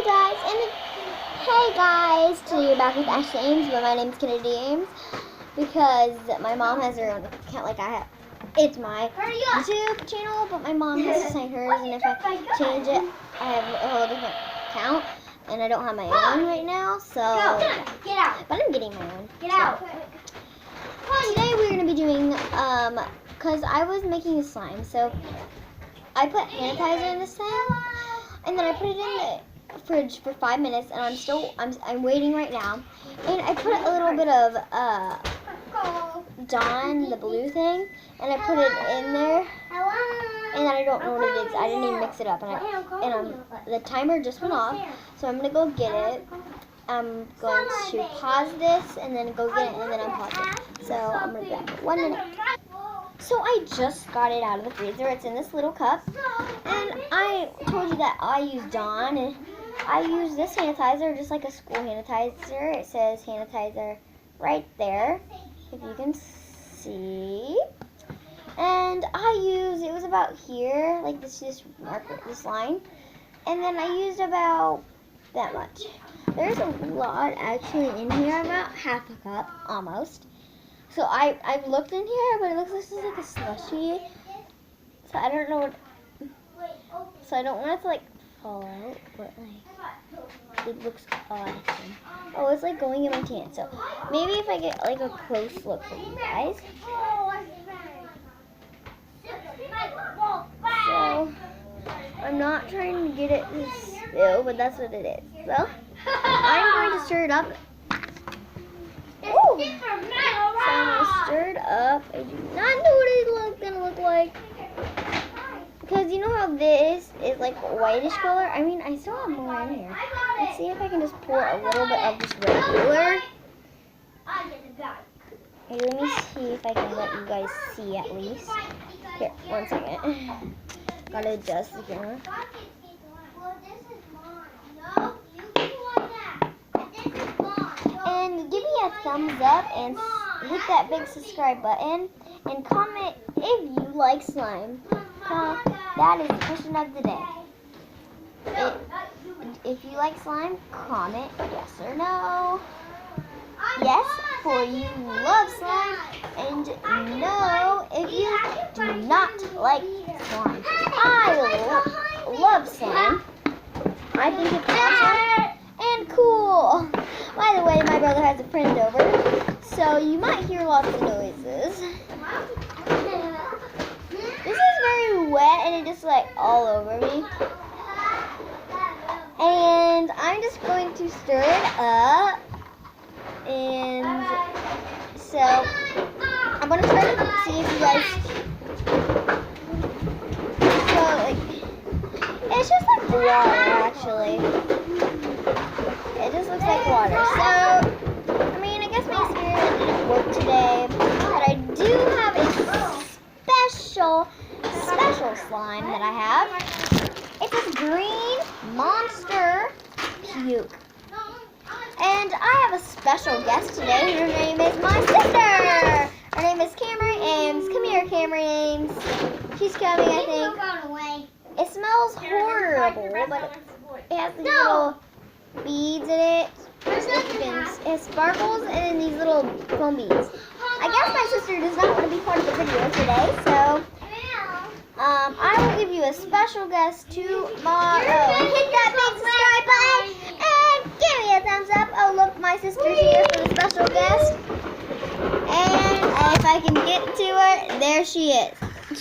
Hey guys, today you're back with Ashley Ames, but my name's Kennedy Ames because my mom has her own account like I have. It's my YouTube channel, but my mom has to sign hers, and if I change it, I have a whole different account, and I don't have my own right now, so. Get out. But I'm getting my own. Get out. Today we're gonna be doing cause I was making a slime, so I put hand sanitizer in this thing, and then I put it in the fridge for 5 minutes, and I'm waiting right now, and I put a little bit of Dawn, the blue thing, and I put it in there, and then I don't know what it is. I didn't even mix it up, and the timer just went off, so I'm gonna go get it. I'm going to pause this and then go get it, and then unpause it. So I'm gonna be back in 1 minute. So I just got it out of the freezer. It's in this little cup, and I told you that I use Dawn, and I use this sanitizer just like a school sanitizer. It says sanitizer right there, if you can see. And it was about here, like this marker, this line, and then I used about that much. There's a lot actually in here, about half a cup, almost. So I've looked in here, but it looks like a slushy. So I don't know what. So I don't want it to like fall out, but like it looks odd. Oh, it's like going in my tan. So maybe if I get like a close look for you guys. So I'm not trying to get it to spill, but that's what it is. So I'm going to stir it up. Ooh. So I'm going to stir it up. I do not know what it's going to look like. Because you know how this is like whitish color? I mean, I still have more in here. Let's see if I can just pour a little bit of this regular. Hey, let me see if I can let you guys see at least. Here, 1 second. Gotta adjust the camera. And give me a thumbs up and hit that big subscribe button and comment if you like slime. That is the question of the day. If you like slime, comment yes or no. Yes for you love slime, and no if you do not like slime. I love slime. I think it's awesome and cool. By the way, my brother has a friend over, so you might hear lots of noises. This is very wet, and it just like all over me. And I'm just going to stir it up. And so I'm gonna try to see if you guys. So like, it's just like water actually. It just looks like water. So I mean, I guess my experiment didn't work today, but I do have a special slime that I have. It's this green monster puke. And I have a special guest today. Her name is my sister. Her name is Cameron Ames. Come here, Cameron Ames. She's coming, I think. It smells horrible, but it has these little beads in it. It sparkles and these little foam beads. I guess my sister does not want to be part of the video today, so I will give you a special guest tomorrow. Hit that big subscribe button and give me a thumbs up. Oh, look, my sister's here for the special guest. And if I can get to her, there she is.